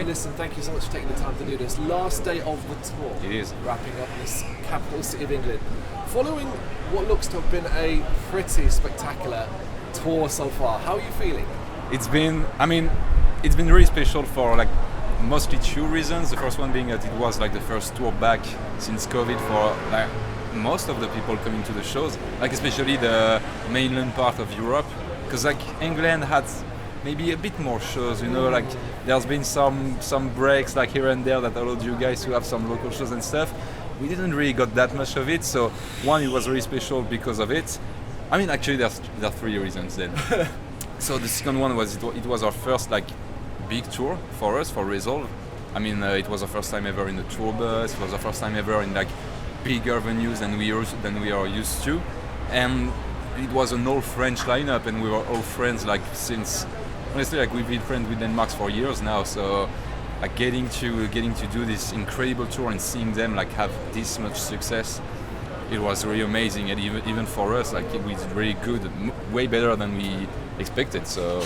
right. Listen, thank you so much for taking the time to do this. Last day of the tour. It is. Wrapping up this capital city of England. Following what looks to have been a pretty spectacular tour so far, how are you feeling? It's been really special for like mostly two reasons. The first one being that it was like the first tour back since COVID for like most of the people coming to the shows, like especially the mainland part of Europe, because like England had maybe a bit more shows, you know, like there's been some breaks like here and there that allowed you guys to have some local shows and stuff. We didn't really got that much of it, so one, it was really special because of it. I mean, actually there are three reasons then. So the second one was it was our first like big tour for us, for Resolve. I mean, it was our first time ever in a tour bus. It was our first time ever in like bigger venues than we are used to, and it was an all French lineup, and we were all friends like since honestly like we've been friends with Denmark for years now. So like getting to do this incredible tour and seeing them like have this much success, it was really amazing. And even for us, like it was really good, way better than we expected. So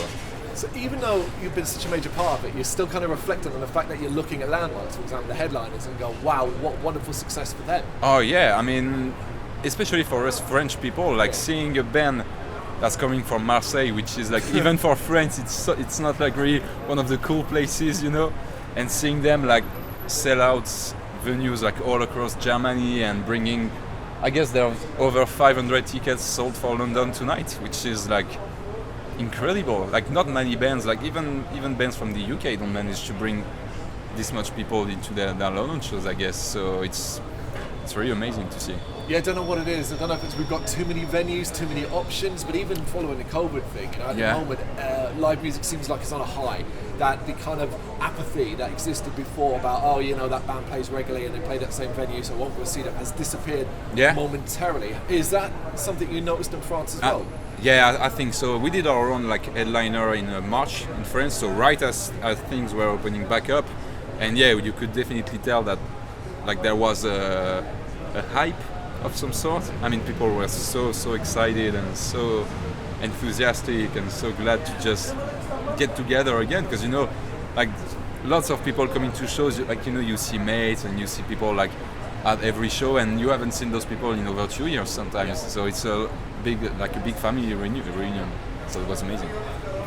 even though you've been such a major part of it, you're still kind of reflecting on the fact that you're looking at Landlords, for example, the headliners, and go, wow, what wonderful success for them. Oh yeah, I mean, especially for us French people, like seeing a band that's coming from Marseille, which is like even for France, it's not like really one of the cool places, you know, and seeing them like sell out venues like all across Germany and bringing, I guess there are over 500 tickets sold for London tonight, which is like incredible. Like not many bands, like even bands from the UK don't manage to bring this much people into their London shows, I guess. So it's really amazing to see. Yeah, I don't know what it is. I don't know if it's we've got too many venues, too many options, but even following the COVID thing, you know, at the moment, live music seems like it's on a high. That the kind of apathy that existed before about, oh, you know, that band plays regularly and they play that same venue, so I won't go see them, has disappeared momentarily. Is that something you noticed in France as well? Yeah, I think so. We did our own like headliner in March in France, so right as things were opening back up, and yeah, you could definitely tell that like there was a hype of some sort. I mean, people were so excited and so enthusiastic and so glad to just get together again, because you know, like lots of people coming to shows, like you know, you see mates and you see people like at every show, and you haven't seen those people in over 2 years sometimes. So it's a big family reunion. So it was amazing.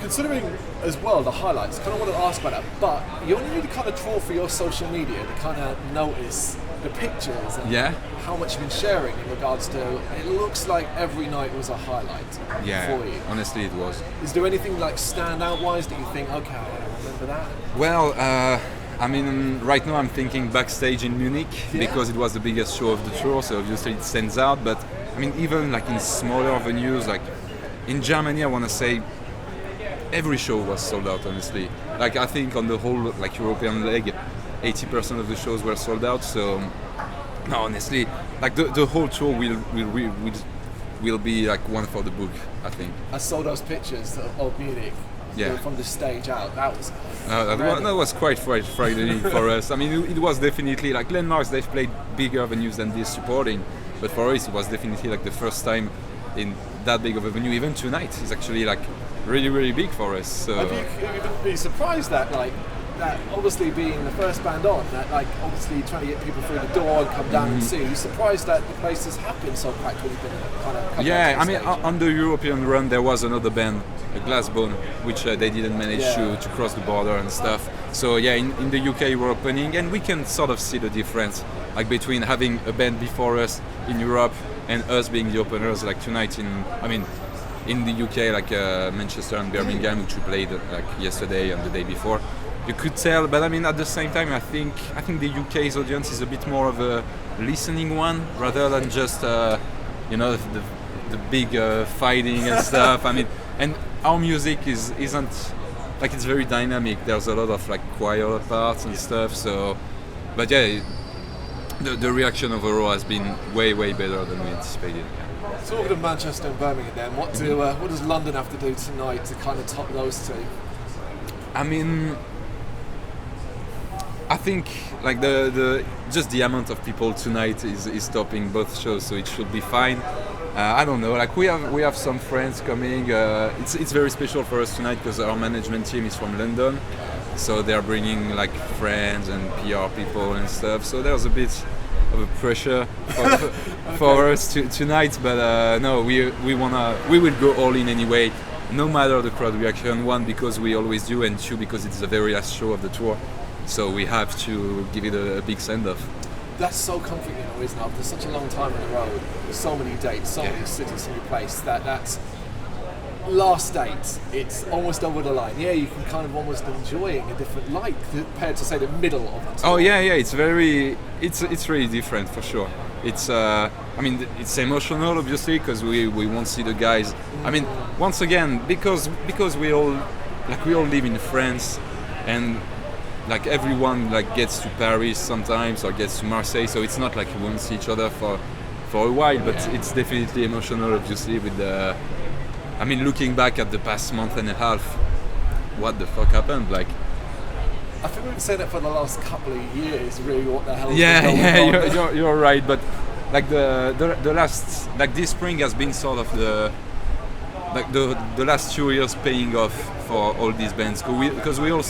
Considering as well the highlights, kind of want to ask about that, but you only need to kind of trawl for your social media to kind of notice the pictures and how much you've been sharing in regards to, it looks like every night was a highlight for you. Honestly it was. Is there anything like stand out wise that you think, okay, I remember that? Well, I mean, right now I'm thinking backstage in Munich because it was the biggest show of the tour, so obviously it stands out. But I mean, even like in smaller venues, like in Germany, I want to say every show was sold out. Honestly, like I think on the whole, like European leg, 80% of the shows were sold out. So no, honestly, like the whole tour will be like one for the book, I think. I saw those pictures of Munich. From the stage out, that was quite frightening for us. I mean, it was definitely like Landlords. They've played bigger venues than this supporting, but for us it was definitely like the first time in that big of a venue. Even tonight is actually like really big for us. So have you been surprised that like that obviously being the first band on, that like obviously trying to get people through the door and come down and see, are you surprised that the place has happened so packed when you've been kind of I mean on the European run there was another band, a Glassbone, which they didn't manage to cross the border and stuff. So in the UK we're opening, and we can sort of see the difference like between having a band before us in Europe and us being the openers like tonight in the UK, like Manchester and Birmingham, which we played like yesterday and the day before. You could tell, but I mean at the same time I think the UK's audience is a bit more of a listening one rather than just you know, the big fighting and stuff. I mean, and our music isn't like, it's very dynamic. There's a lot of like choir parts and stuff. So, but yeah, the reaction overall has been way better than we anticipated. Talking of Manchester and Birmingham, then what does London have to do tonight to kind of top those two? I mean, I think like just the amount of people tonight is topping both shows, so it should be fine. I don't know, like we have some friends coming. It's very special for us tonight because our management team is from London, so they're bringing like friends and PR people and stuff. So there's a bit of a pressure for us tonight, but no, we will go all in anyway, no matter the crowd reaction. One, because we always do, and two, because it's the very last show of the tour, so we have to give it a big send-off. That's so comforting, isn't it? After such a long time on the road, so many dates, so many cities, so many places, that's last date, it's almost over the line. Yeah, you can kind of almost enjoying a different light compared to, say, the middle of the tour. Oh yeah, it's really different for sure. It's it's emotional, obviously, because we won't see the guys. I mean, once again, because we all live in France, and like everyone like gets to Paris sometimes or gets to Marseille, so it's not like we won't see each other for a while, but it's definitely emotional, obviously, with the. I mean, looking back at the past month and a half, what the fuck happened? Like, I think we've been saying that for the last couple of years. Really, what the hell? You're right. But like the last, like this spring has been sort of the last 2 years paying off for all these bands, because we all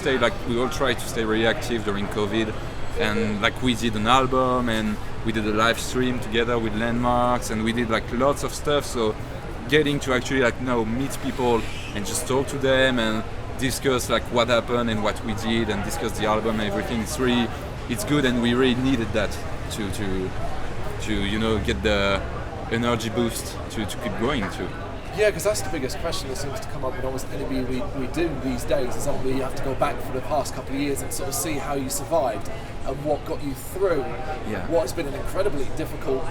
try to stay really active during COVID, and like we did an album and we did a live stream together with Landlords, and we did like lots of stuff. So getting to actually like now meet people and just talk to them and discuss like what happened and what we did and discuss the album and everything, it's good, and we really needed that to get the energy boost to keep going too. Yeah, because that's the biggest question that seems to come up in almost any we do these days, is obviously you have to go back for the past couple of years and sort of see how you survived and what got you through what has been an incredibly difficult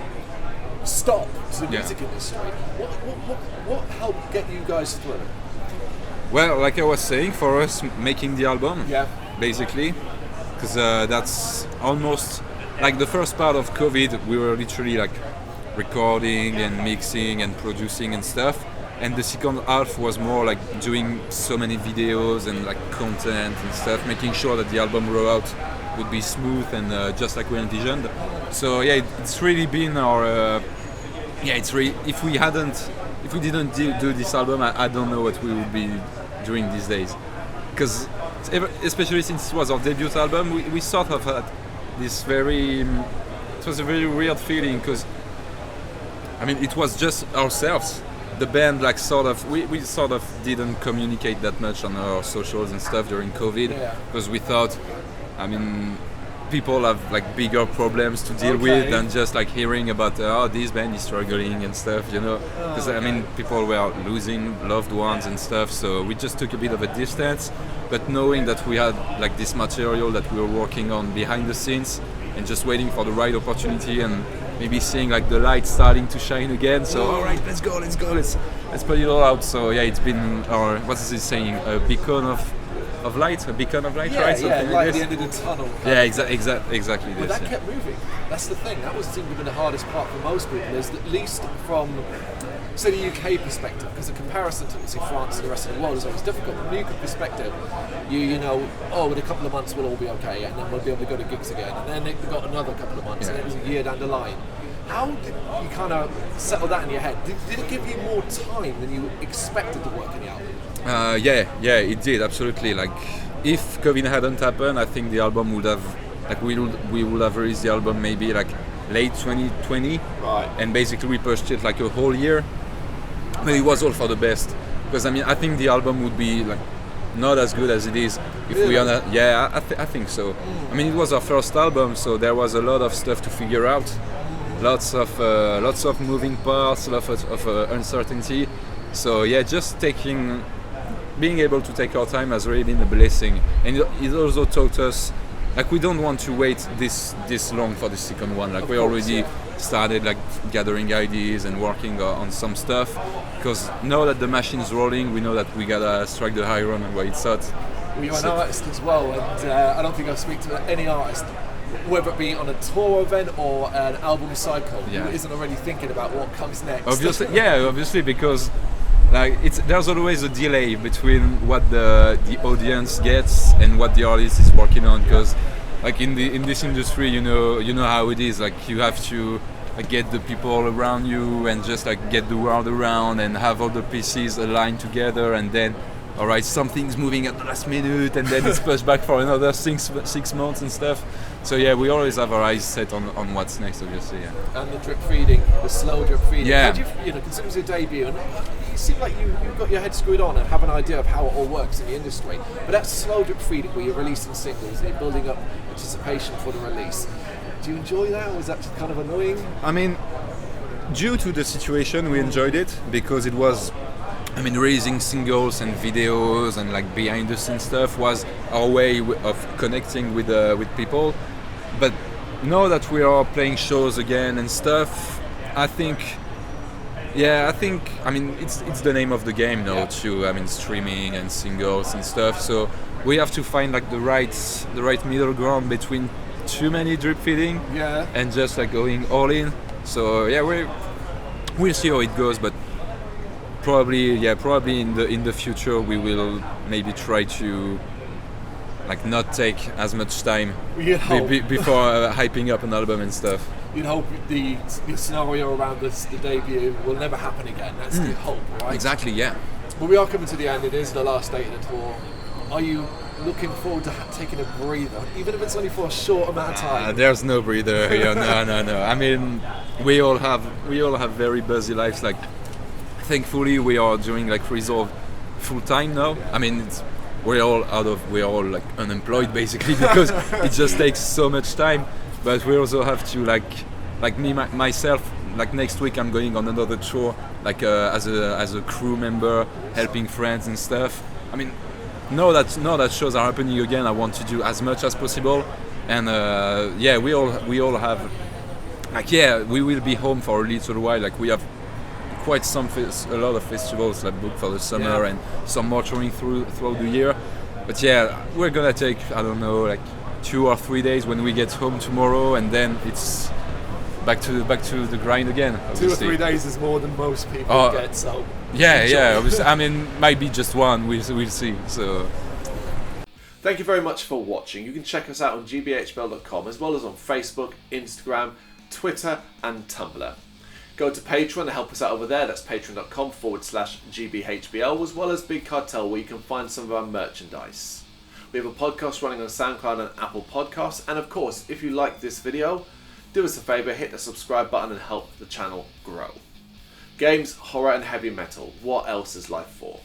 stop to the music industry. What helped get you guys through? Well, like I was saying, for us making the album, basically, because that's almost like the first part of COVID, we were literally like recording and mixing and producing and stuff, and the second half was more like doing so many videos and like content and stuff, making sure that the album rollout would be smooth and just like we envisioned. So it's really been our it's really, if we didn't do this album, I don't know what we would be doing these days, because especially since it was our debut album, we sort of had this it was a very weird feeling, because I mean it was just ourselves, the band, like we sort of didn't communicate that much on our socials and stuff during COVID, because we thought, I mean, people have like bigger problems to deal with than just like hearing about this band is struggling and stuff, because I mean people were losing loved ones and stuff, so we just took a bit of a distance, but knowing that we had like this material that we were working on behind the scenes and just waiting for the right opportunity and maybe seeing like the light starting to shine again, so alright, let's go, let's put it all out. So it's been our, what is it saying, a beacon of light, right? Something light at the end of the tunnel. Yeah, exactly. But that kept moving. That's the thing. That was seemed to be the hardest part for most people. Is at least from, say, the UK perspective, because the comparison to say France and the rest of the world is always difficult. From the UK perspective, in a couple of months we'll all be okay, and then we'll be able to go to gigs again, and then it got another couple of months, and it was a year down the line. How did you kind of settle that in your head? Did it give you more time than you expected to work on the album? It did, absolutely. Like, if COVID hadn't happened, I think the album would have, like, we would have released the album maybe like late 2020, right? And basically we pushed it like a whole year, but it was all for the best, because I mean I think the album would be like not as good as it is if we I think so. I mean, it was our first album, so there was a lot of stuff to figure out, lots of moving parts, lots of uncertainty. So just being able to take our time has really been a blessing, and it also taught us, like, we don't want to wait this long for the second one. Like, we already started like gathering ideas and working on some stuff, because now that the machine's rolling, we know that we gotta strike the high run where it's at. Well, you're an artist as well, and I don't think I speak to any artist, whether it be on a tour event or an album cycle, who isn't already thinking about what comes next. Obviously, because like there's always a delay between what the audience gets and what the artist is working on, because like in this industry, you know how it is. Like, you have to get the people around you and just like get the world around and have all the pieces aligned together, and then alright, something's moving at the last minute, and then it's pushed back for another 6 months and stuff. So yeah, we always have our eyes set on what's next, obviously. Yeah. And the drip feeding, the slow drip feeding. Yeah. How do you know, considering it's your debut, and you seem like you've got your head screwed on and have an idea of how it all works in the industry. But that slow drip feeding, where you're releasing singles and you're building up anticipation for the release, do you enjoy that, or is that just kind of annoying? I mean, due to the situation, we enjoyed it because it was, I mean, releasing singles and videos and like behind the scenes stuff was our way of connecting with people. But now that we are playing shows again and stuff, I think, I mean, it's the name of the game now too. I mean, streaming and singles and stuff. So we have to find like the right middle ground between too many drip feeding and just like going all in. So yeah, we'll see how it goes, but probably in the future we will maybe try to like not take as much time before hyping up an album and stuff. You'd hope the scenario around the debut will never happen again. That's the hope, right? Exactly, yeah. But we are coming to the end. It is the last date of the tour. Are you looking forward to taking a breather, even if it's only for a short amount of time? There's no breather here. No. I mean, we all have very busy lives. Like, thankfully, we are doing like Resolve full time now. I mean, we're all like unemployed basically because it just takes so much time. But we also have to like me myself. Like next week, I'm going on another tour, like as a crew member, helping friends and stuff. I mean, now that shows are happening again, I want to do as much as possible. And we all have like we will be home for a little while. Like we have quite a lot of festivals like booked for the summer and some more touring throughout the year. But yeah, we're gonna take, I don't know, like 2 or 3 days when we get home tomorrow, and then it's back to the grind again. Obviously. 2 or 3 days is more than most people get. So obviously. I mean, might be just one. We'll see. So. Thank you very much for watching. You can check us out on gbhbl.com as well as on Facebook, Instagram, Twitter and Tumblr. Go to Patreon to help us out over there. That's patreon.com/gbhbl, as well as Big Cartel, where you can find some of our merchandise. We have a podcast running on SoundCloud and Apple Podcasts. And of course, if you like this video, do us a favour, hit the subscribe button and help the channel grow. Games, horror and heavy metal. What else is life for?